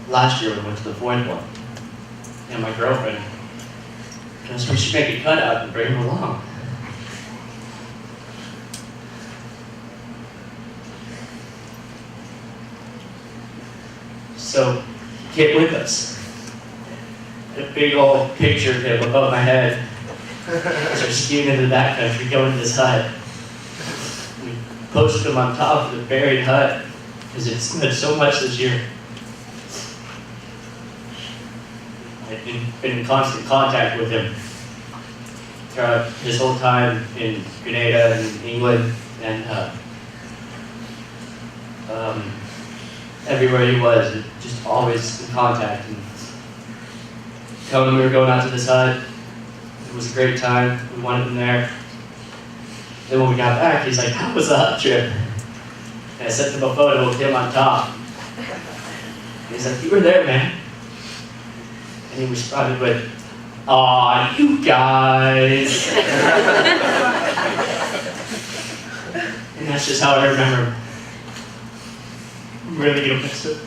Last year we went to the fourth one, and my girlfriend goes, we should make a cutout and bring him along. So, get with us. A big old picture of him above my head as we're skiing into the backcountry, going to this hut. We posted him on top of the buried hut because it snowed so much this year. I've been in constant contact with him throughout his whole time in Grenada and England, and everywhere he was, just always in contact. And telling him we were going out to this hut, it was a great time. We wanted him there. Then when we got back, he's like, "How was the hut trip?" And I sent him a photo of him on top. And he's like, "You were there, man." And he responded with, "Aw, you guys." And that's just how I remember him. I'm really gonna miss it.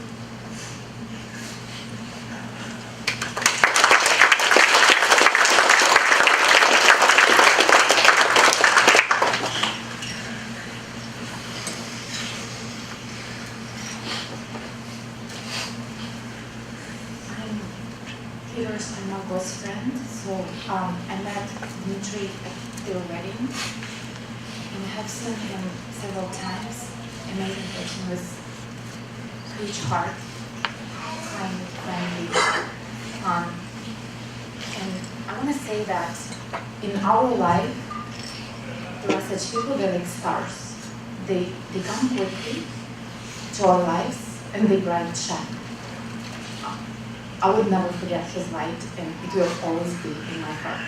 I'm my best friend, so I met Dmitri at their wedding, and I have seen him several times. Amazing person with huge heart, kind, friendly. And I want to say that in our life, there are such people that are like stars. They come quickly to our lives and they bright shine. I would never forget his light, and it will always be in my heart.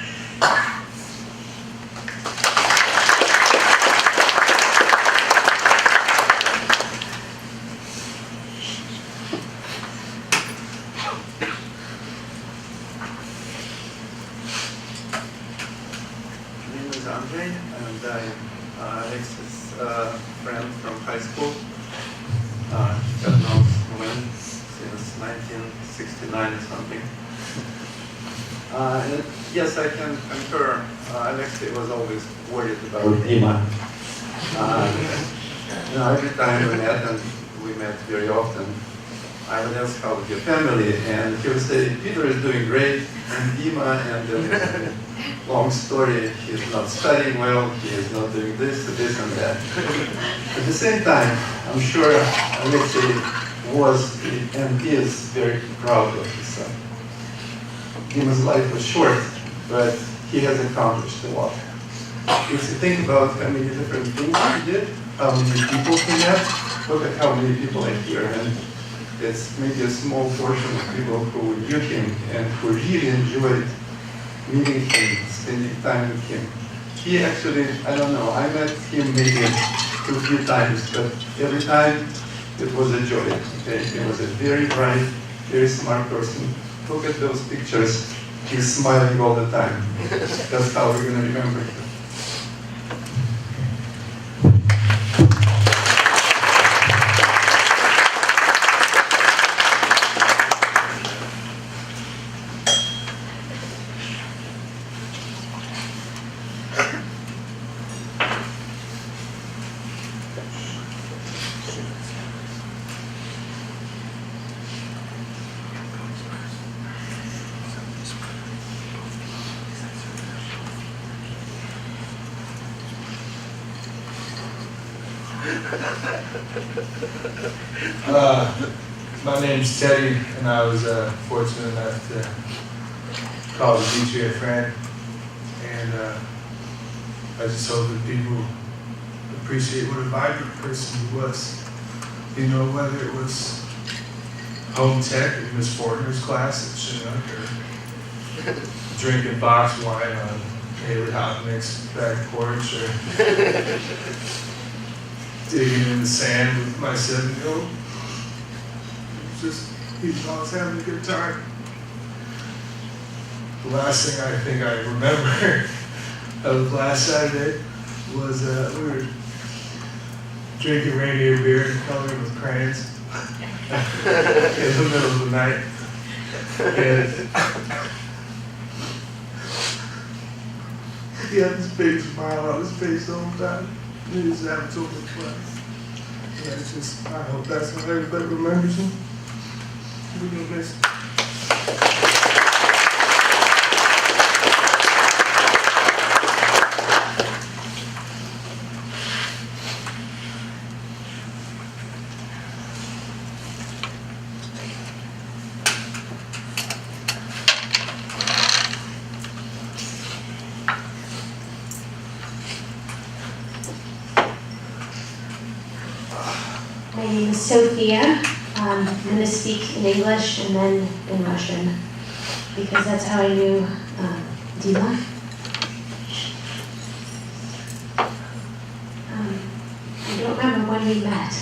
My name is Andrei, and I'm Alex's friend from high school. Got known when since 1969 or something. And yes, I can concur. Alexei was always worried about Dima. Every time we met, and we met very often, I would ask how was your family, and he would say, "Peter is doing great, and Dima," and then long story, he's not studying well, he is not doing this and that. At the same time, I'm sure Alexei was and is very proud of his son. Dima's life was short, but he has accomplished a lot. If you think about how many different things he did, how many people he met, look at how many people are here, and it's maybe a small portion of people who knew him and who really enjoyed meeting him, spending time with him. He actually, I don't know, I met him maybe a few times, but every time it was a joy. Okay? He was a very bright, very smart person. Look at those pictures. He's smiling all the time. That's how we're going to remember him. My name's Teddy, and I was fortunate enough to call Dmitri a friend, and I just hope that people appreciate what a vibrant person he was. You know, whether it was home tech in Miss Fortner's class at Chinook, or drinking box wine on Haley Hopnick's back porch, or digging in the sand with my 7-year-old. He was always having a good time. the last thing I think I remember of last Saturday was we were drinking reindeer beer and coloring with crayons in the middle of the night. And he had this big smile on his face the whole time. He was having so much fun. Yeah, it's just, I hope that's how everybody remembers him. We're gonna miss him. My name is Sophia. I'm going to speak in English and then in Russian because that's how I knew Dima. I don't remember when we met.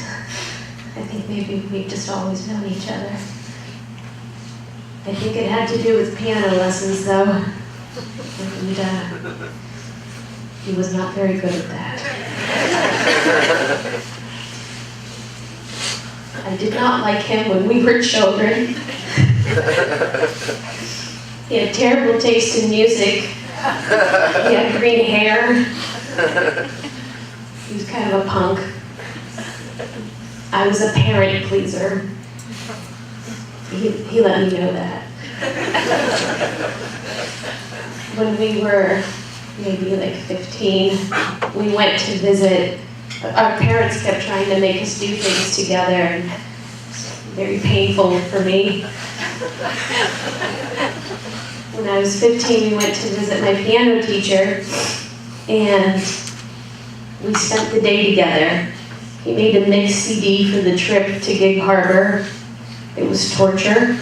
I think maybe we've just always known each other. I think it had to do with piano lessons though, and he was not very good at that. I did not like him when we were children. He had terrible taste in music. He had green hair. He was kind of a punk. I was a parent pleaser. He let me know that. When we were maybe like 15, we went to visit. Our parents kept trying to make us do things together, and very painful for me. When I was 15, we went to visit my piano teacher, and we spent the day together. He made a mix CD for the trip to Gig Harbor. It was torture.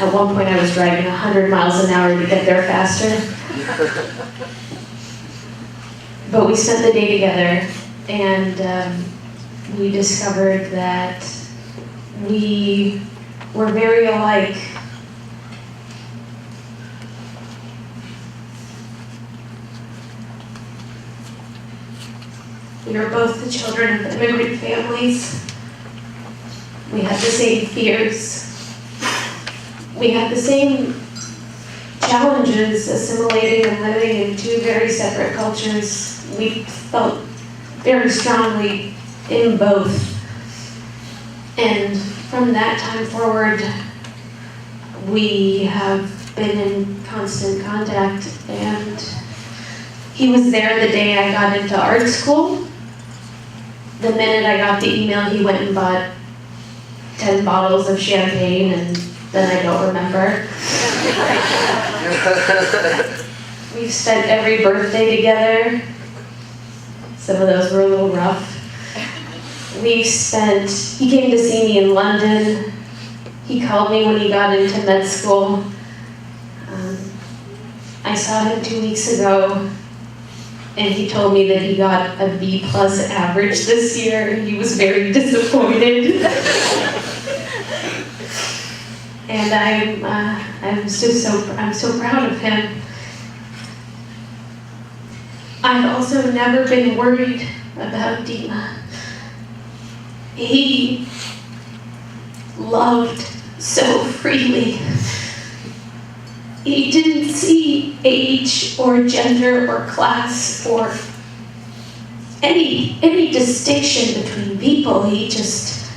At one point, I was driving 100 miles an hour to get there faster. But we spent the day together, and we discovered that we were very alike. We were both the children of immigrant families. We had the same fears. We had the same challenges assimilating and living in two very separate cultures. We felt very strongly in both. And from that time forward, we have been in constant contact. And he was there the day I got into art school. The minute I got the email, he went and bought 10 bottles of champagne, and then I don't remember. We've spent every birthday together. Some of those were a little rough. He came to see me in London. He called me when he got into med school. I saw him 2 weeks ago, and he told me that he got a B+ average this year. He was very disappointed. And I'm so proud of him. I've also never been worried about Dima. He loved so freely. He didn't see age or gender or class or any distinction between people. He just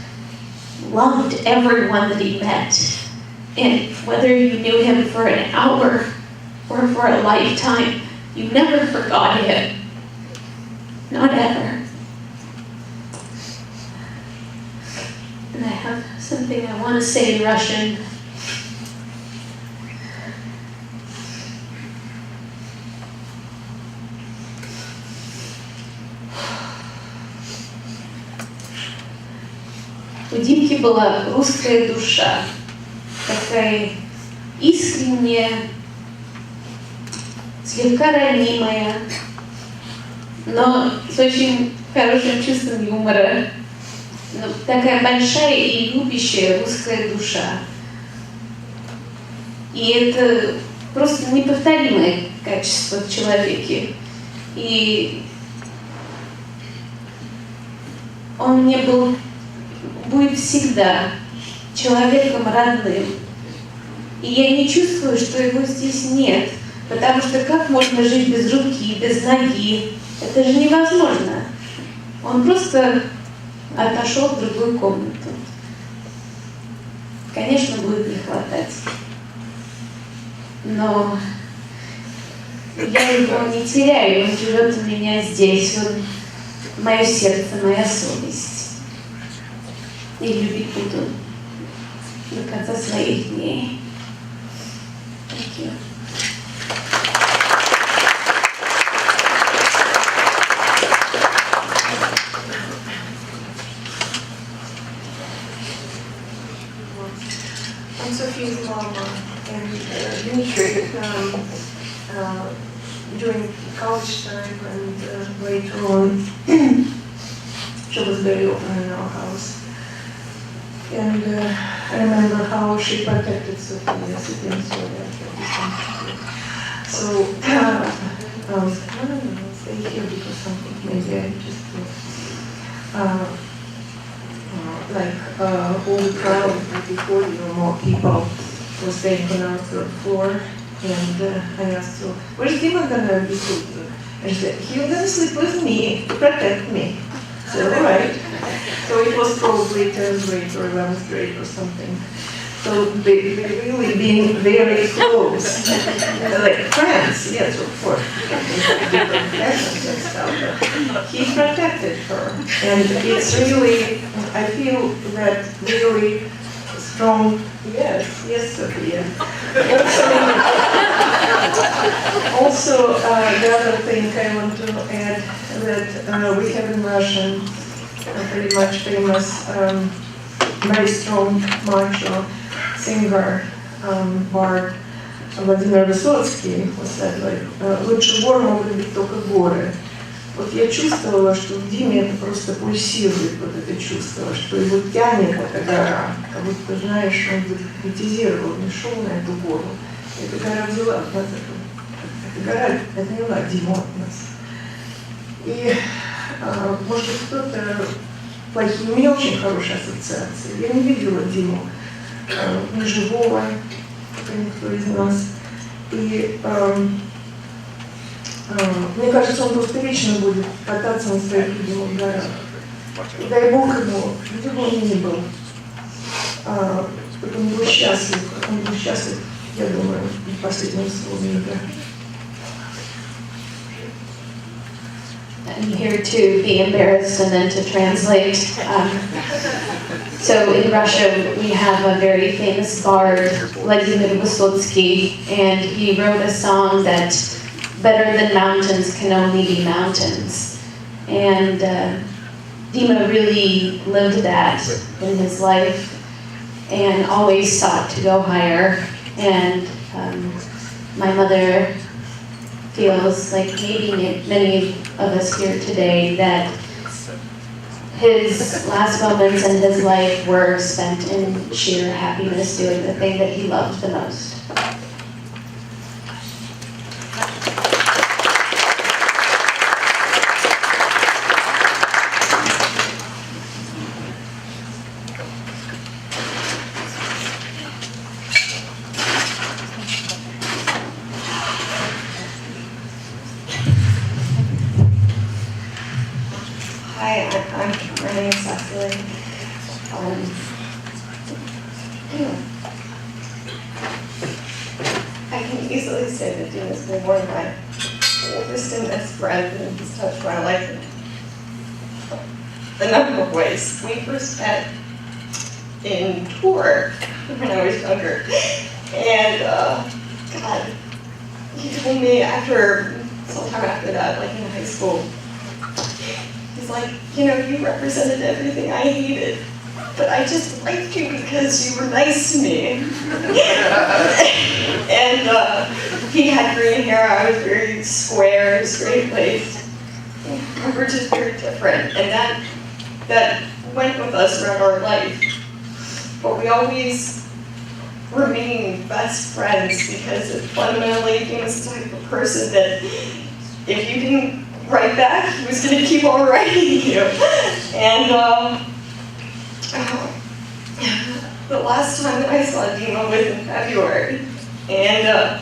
loved everyone that he met. And whether you knew him for an hour or for a lifetime, you never forgot him. Not ever. And I have something I want to say in Russian. У Димки была русская душа, такая искренняя, слегка ранимая, но с очень хорошим чувством юмора. Но такая большая и любящая русская душа. И это просто неповторимое качество в человеке. И он мне будет всегда человеком родным. И я не чувствую, что его здесь нет. Потому что как можно жить без руки, без ноги? Это же невозможно. Он просто отошел в другую комнату. Конечно, будет не хватать. Но я его не теряю, он живет у меня здесь. Он мое сердце, моя совесть. И любить буду до конца своих дней. Thank you. I'm Sophia's mama, and Dmitri, during college time and later on, she was very open in our house. And I remember how she protected Sophia, sitting so so, I don't know, stay here because something maybe I just all the crowd before more people were staying on our third floor, and I asked her, where's Dima gonna be sleeping? And she said, he's gonna sleep with me to protect me. So, all right. So it was probably 10th grade or 11th grade or something. So they really being very close, like friends, yes, of course, different lessons and stuff. He protected her, and it's really, I feel that really strong, yes, Sophia. Also, the other thing I want to add that we have in Russian a pretty much famous, very strong macho singer, bard Владимир Высоцкий, who said, like, лучше гор могут быть только горы. Вот я чувствовала, что в Диме это просто пульсирует, вот это чувство, что его тянет эта гора, как будто, знаешь, он гипнотизировал, не шел на эту гору. Эта гора взяла от нас, эта гора отняла Диму от нас. И, может быть, кто-то плохие, у меня очень хорошие ассоциации. Я не видела Диму ни живого, как никто из нас. И мне кажется, он просто вечно будет кататься на своих любимых горах. И дай Бог ему, где бы он ни был, он был счастлив, я думаю, в последнем слове мира. I'm here to be embarrassed and then to translate. So in Russia, we have a very famous bard, Vladimir Vysotsky, and he wrote a song that better than mountains can only be mountains. And Dima really lived that in his life and always sought to go higher. And my mother feels like maybe many of us here today that his last moments in his life were spent in sheer happiness doing the thing that he loved the most. Hi, my name is Cecily. I can easily say that Dean has been one of my oldest and best friends, and he's touched my life in a number of ways. We first met in tour when I was younger, and God, he told me sometime after that, like in high school, he's like, you represented everything I hated, but I just liked you because you were nice to me. And he had green hair, I was very square, straight-laced. We were just very different, and that went with us throughout our life. But we always remain best friends because fundamentally he was the type of person that if you didn't write back, he was going to keep on writing you. And the last time that I saw Dima was in February. And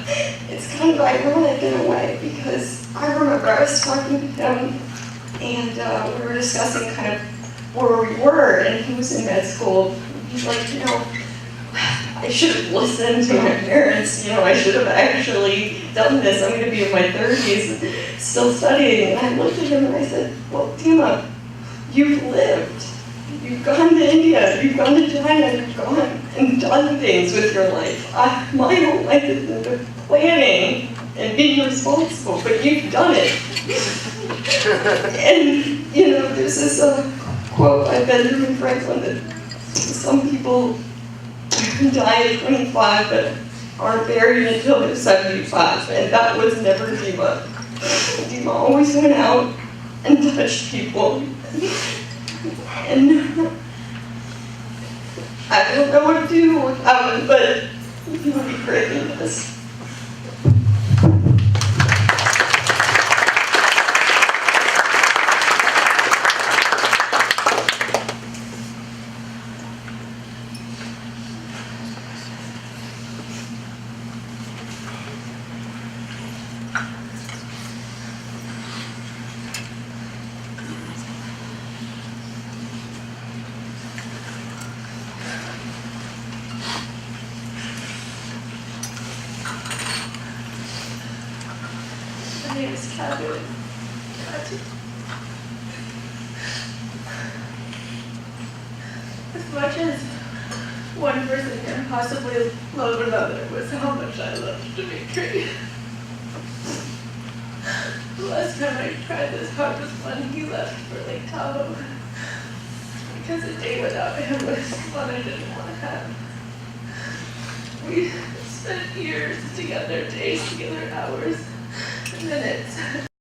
it's kind of ironic in a way because I remember I was talking to him and we were discussing kind of where we were, and he was in med school. He's like, you know, I should have listened to my parents, you know, I should have actually done this. I'm going to be in my 30s still studying. And I looked at him and I said, well, Dima, you've lived. You've gone to India, you've gone to China, you've gone and done things with your life. My whole life has been planning and being responsible, but you've done it. And, you know, there's this quote by Benjamin Franklin that some people die at 25 but aren't buried until they're 75, and that was never Dima. Dima always went out and touched people. And I don't know what to do without him, but he would be great in this. My name is Catherine. As much as one person can possibly love another was how much I loved Dmitri. The last time I tried this hard was when he left for Lake Tahoe. Because a day without him was one I didn't want to have. We spent years together, days together, hours, minutes.